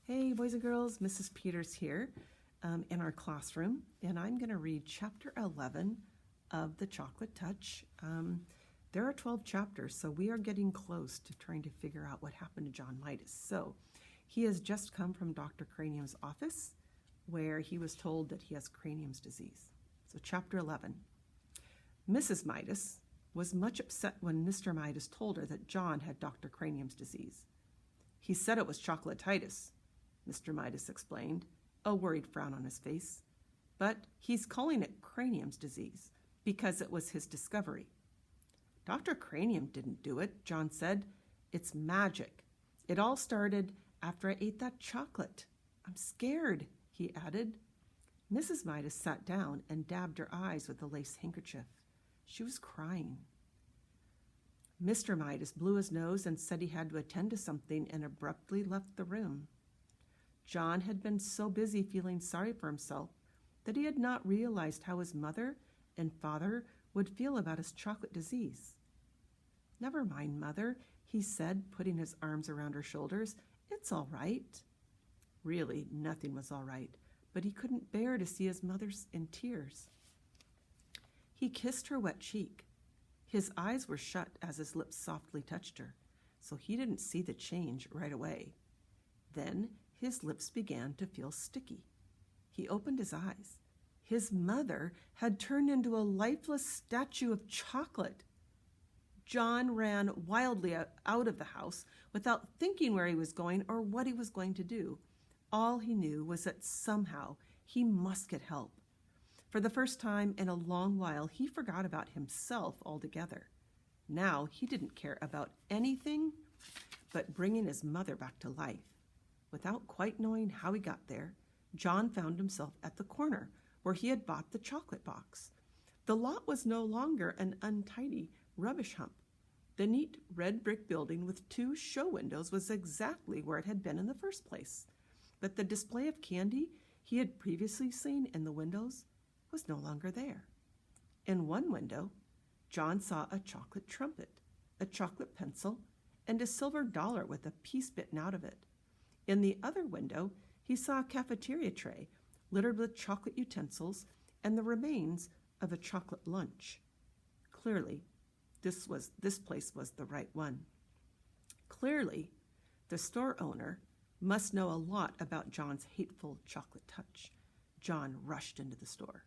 Hey, boys and girls, Mrs. Peters here in our classroom, and I'm going to read chapter 11 of The Chocolate Touch. There are 12 chapters, so we are getting close to trying to figure out what happened to John Midas. So he has just come from Dr. Cranium's office, where he was told that he has Cranium's disease. So chapter 11. Mrs. Midas was much upset when Mr. Midas told her that John had Dr. Cranium's disease. He said it was chocolatitis, Mr. Midas explained, a worried frown on his face. But he's calling it Cranium's disease because it was his discovery. Dr. Cranium didn't do it, John said. It's magic. It all started after I ate that chocolate. I'm scared, he added. Mrs. Midas sat down and dabbed her eyes with a lace handkerchief. She was crying. Mr. Midas blew his nose and said he had to attend to something and abruptly left the room. John had been so busy feeling sorry for himself that he had not realized how his mother and father would feel about his chocolate disease. Never mind, Mother, he said, putting his arms around her shoulders. It's all right. Really, nothing was all right, but he couldn't bear to see his mother in tears. He kissed her wet cheek. His eyes were shut as his lips softly touched her, so he didn't see the change right away. Then his lips began to feel sticky. He opened his eyes. His mother had turned into a lifeless statue of chocolate. John ran wildly out of the house without thinking where he was going or what he was going to do. All he knew was that somehow he must get help. For the first time in a long while, he forgot about himself altogether. Now he didn't care about anything but bringing his mother back to life. Without quite knowing how he got there, John found himself at the corner where he had bought the chocolate box. The lot was no longer an untidy rubbish hump. The neat red brick building with 2 show windows was exactly where it had been in the first place. But the display of candy he had previously seen in the windows was no longer there. In one window, John saw a chocolate trumpet, a chocolate pencil, and a silver dollar with a piece bitten out of it. In the other window, he saw a cafeteria tray littered with chocolate utensils and the remains of a chocolate lunch. Clearly, this place was the right one. Clearly, the store owner must know a lot about John's hateful chocolate touch. John rushed into the store.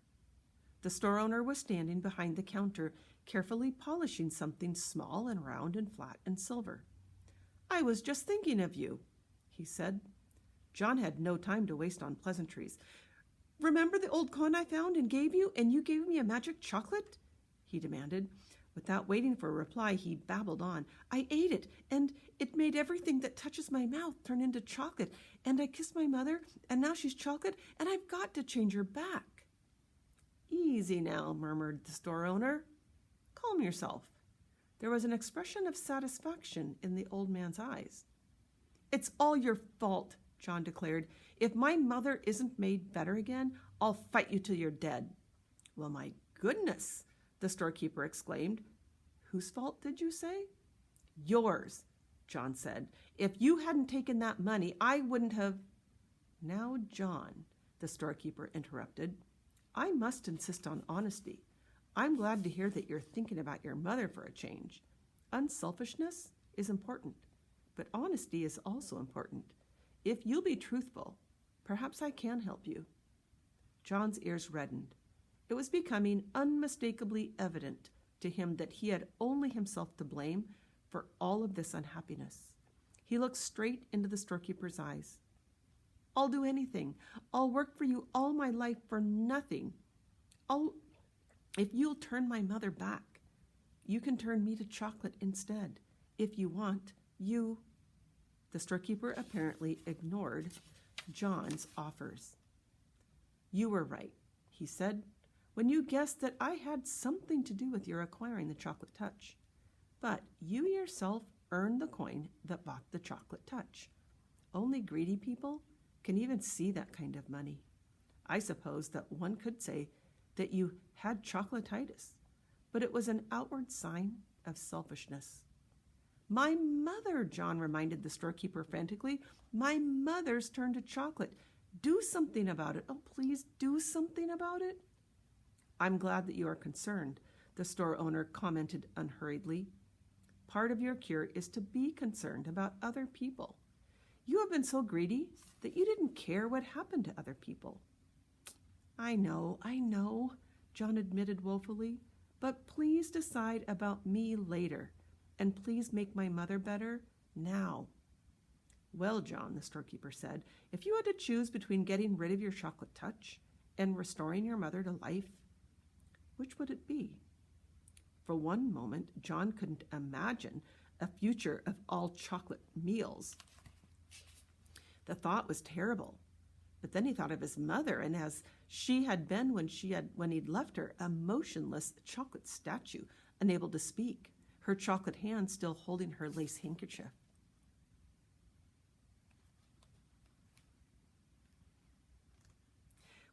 The store owner was standing behind the counter, carefully polishing something small and round and flat and silver. I was just thinking of you, he said. John had no time to waste on pleasantries. Remember the old coin I found and gave you, and you gave me a magic chocolate? He demanded. Without waiting for a reply, he babbled on. I ate it, and it made everything that touches my mouth turn into chocolate, and I kissed my mother, and now she's chocolate, and I've got to change her back. Easy now, murmured the store owner. Calm yourself. There was an expression of satisfaction in the old man's eyes. It's all your fault, John declared. If my mother isn't made better again, I'll fight you till you're dead. Well, my goodness, the storekeeper exclaimed. Whose fault did you say? Yours, John said. If you hadn't taken that money, I wouldn't have... Now, John, the storekeeper interrupted, I must insist on honesty. I'm glad to hear that you're thinking about your mother for a change. Unselfishness is important, but honesty is also important. If you'll be truthful, perhaps I can help you. John's ears reddened. It was becoming unmistakably evident to him that he had only himself to blame for all of this unhappiness. He looked straight into the storekeeper's eyes. I'll do anything. I'll work for you all my life for nothing. If you'll turn my mother back, you can turn me to chocolate instead. If you want, The storekeeper apparently ignored John's offers. You were right, he said, when you guessed that I had something to do with your acquiring the chocolate touch. But you yourself earned the coin that bought the chocolate touch. Only greedy people can even see that kind of money. I suppose that one could say that you had chocolatitis, but it was an outward sign of selfishness. My mother, John reminded the storekeeper frantically. My mother's turned to chocolate. Do something about it. Oh, please do something about it. I'm glad that you are concerned, the store owner commented unhurriedly. Part of your cure is to be concerned about other people. You have been so greedy that you didn't care what happened to other people. I know, John admitted woefully, but please decide about me later, and please make my mother better now. Well, John, the storekeeper said, if you had to choose between getting rid of your chocolate touch and restoring your mother to life, which would it be? For one moment, John couldn't imagine a future of all chocolate meals. The thought was terrible. But then he thought of his mother, and as she had been when he'd left her, a motionless chocolate statue, unable to speak, her chocolate hand still holding her lace handkerchief.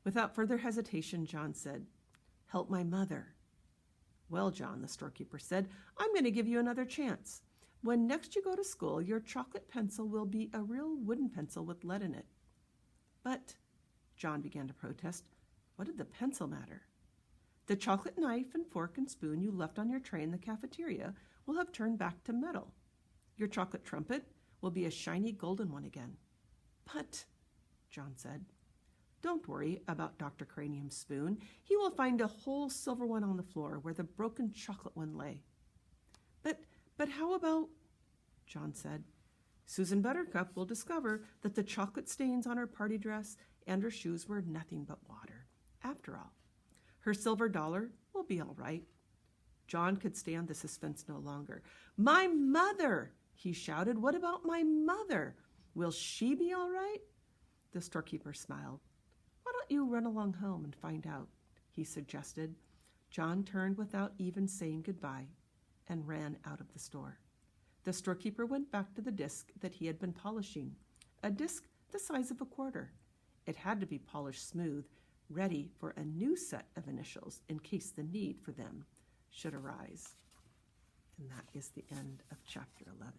Without further hesitation, John said, "Help my mother." Well, John, the storekeeper said, I'm going to give you another chance. When next you go to school, your chocolate pencil will be a real wooden pencil with lead in it. But, John began to protest, what did the pencil matter? The chocolate knife and fork and spoon you left on your tray in the cafeteria will have turned back to metal. Your chocolate trumpet will be a shiny golden one again. But, John said, don't worry about Dr. Cranium's spoon. He will find a whole silver one on the floor where the broken chocolate one lay. But how about, John said, Susan Buttercup will discover that the chocolate stains on her party dress and her shoes were nothing but water. After all, her silver dollar will be all right. John could stand the suspense no longer. My mother, he shouted. What about my mother? Will she be all right? The storekeeper smiled. Why don't you run along home and find out, he suggested. John turned without even saying goodbye and ran out of the store. The storekeeper went back to the disc that he had been polishing, a disc the size of a quarter. It had to be polished smooth, ready for a new set of initials in case the need for them should arise. And that is the end of chapter 11.